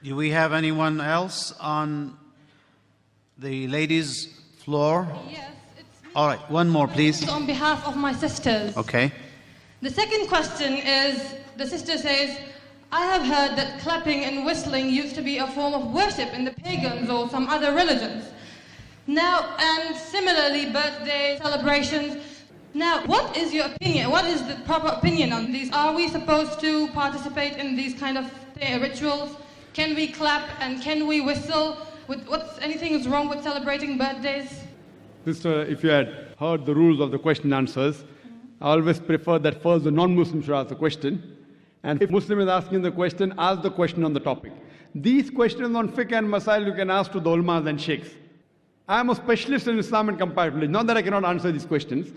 Do we have anyone else on the ladies' floor? Yes, it's me. All right, one more, please. On behalf of my sisters. Okay. The second question is, the sister says, I have heard that clapping and whistling used to be a form of worship in the pagans or some other religions. Now, and similarly, birthday celebrations. Now, what is your opinion? What is the proper opinion on these? Are we supposed to participate in these kind of rituals? Can we clap and can we whistle? Anything is wrong with celebrating birthdays? Sister, if you had heard the rules of the question and answers, I always prefer that first the non-Muslim should ask the question. And if Muslim is asking the question, ask the question on the topic. These questions on fiqh and masail you can ask to the ulmas and sheikhs. I am a specialist in Islam and comparative religion. Not that I cannot answer these questions.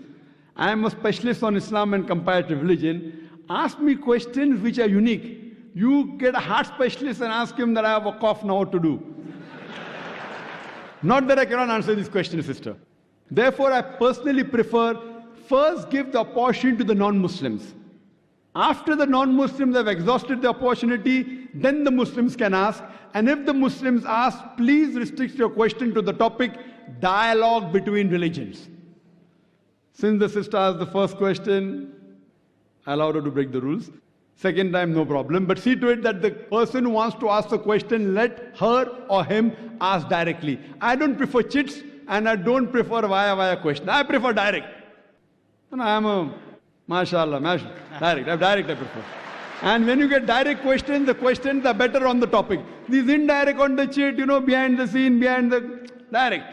I am a specialist on Islam and comparative religion. Ask me questions which are unique. You get a heart specialist and ask him that I have a cough now, what to do. Not that I cannot answer these questions, sister. Therefore, I personally prefer first give the opportunity to the non-Muslims. After the non-Muslims have exhausted the opportunity, then the Muslims can ask. And if the Muslims ask, please restrict your question to the topic, dialogue between religions. Since the sister asked the first question, I allowed her to break the rules. Second time, no problem. But see to it that the person who wants to ask the question, let her or him ask directly. I don't prefer chits and I don't prefer via question. I prefer direct. And I am a, mashallah, direct I prefer. And when you get direct questions, the questions are better on the topic. These indirect on the chit, behind the scene, behind the direct.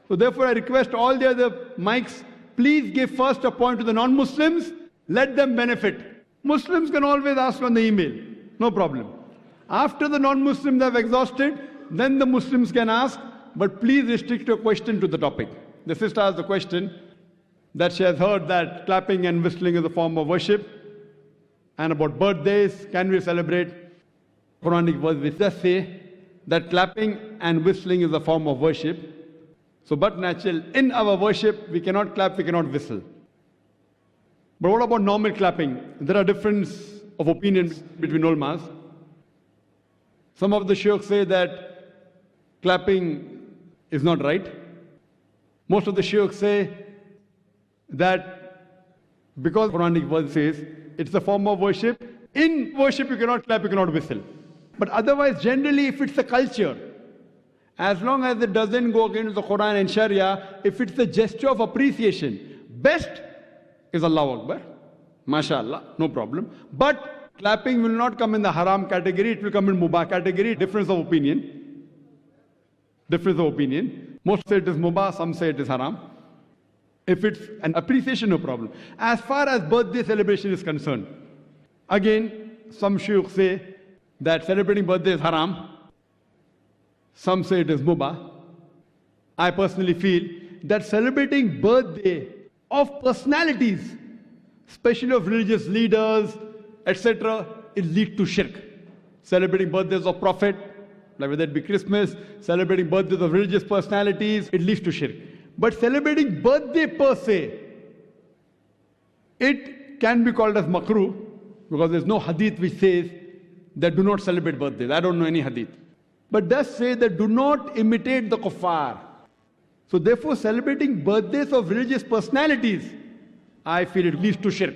So therefore I request all the other mics, please give first a point to the non-Muslims, let them benefit. Muslims can always ask on the email, no problem. After the non-Muslims have exhausted, then the Muslims can ask, but please restrict your question to the topic. The sister asked the question that she has heard that clapping and whistling is a form of worship, and about birthdays, can we celebrate? Quranic verse which does say that clapping and whistling is a form of worship. So but natural, in our worship, we cannot clap, we cannot whistle. But what about normal clapping? There are differences of opinions between ulmas. Some of the sheikhs say that clapping is not right. Most of the sheikhs say that because Quranic verse says it's a form of worship, in worship you cannot clap, you cannot whistle. But otherwise, generally, if it's a culture, as long as it doesn't go against the Quran and Sharia, if it's a gesture of appreciation, best is Allahu Akbar, mashallah, no problem. But clapping will not come in the haram category, it will come in mubah category, difference of opinion. Difference of opinion. Most say it is mubah, some say it is haram. If it's an appreciation, no problem. As far as birthday celebration is concerned, again, some sheikhs say that celebrating birthday is haram. Some say it is mubah. I personally feel that celebrating birthday of personalities, especially of religious leaders, etc., it leads to shirk. Celebrating birthdays of Prophet, like whether it be Christmas, celebrating birthdays of religious personalities, it leads to shirk. But celebrating birthday per se, it can be called as makruh, because there's no hadith which says that do not celebrate birthdays. I don't know any hadith. But does say that do not imitate the kuffar. So therefore, celebrating birthdays of religious personalities, I feel it leads to shirk.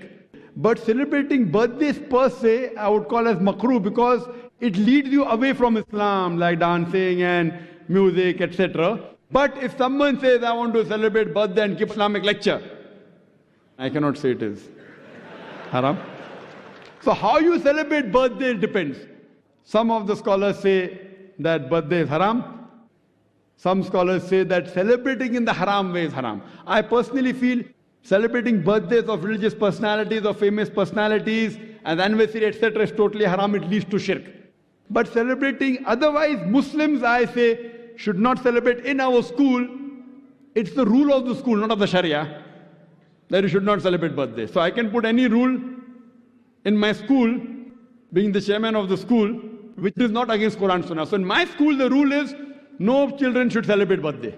But celebrating birthdays per se, I would call as makruh, because it leads you away from Islam, like dancing and music, etc. But if someone says, I want to celebrate birthday and give Islamic lecture, I cannot say it is haram. So how you celebrate birthday depends. Some of the scholars say that birthday is haram. Some scholars say that celebrating in the haram way is haram. I personally feel celebrating birthdays of religious personalities, of famous personalities, and anniversary, etc. is totally haram. It leads to shirk. But celebrating otherwise, Muslims, I say, should not celebrate in our school. It's the rule of the school, not of the Sharia, that you should not celebrate birthdays. So I can put any rule in my school, being the chairman of the school, which is not against Quran Sunnah. So in my school, the rule is no children should celebrate birthday.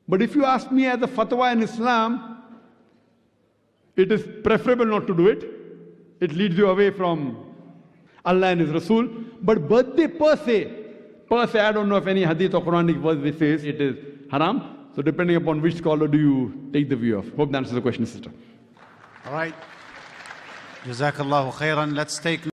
But if you ask me as a fatwa in Islam, it is preferable not to do it. It leads you away from Allah and His Rasul. But birthday per se, I don't know if any hadith or Quranic verse which says it is haram. So depending upon which scholar do you take the view of. Hope that answers the question, sister. All right. Jazakallahu khairan. Let's take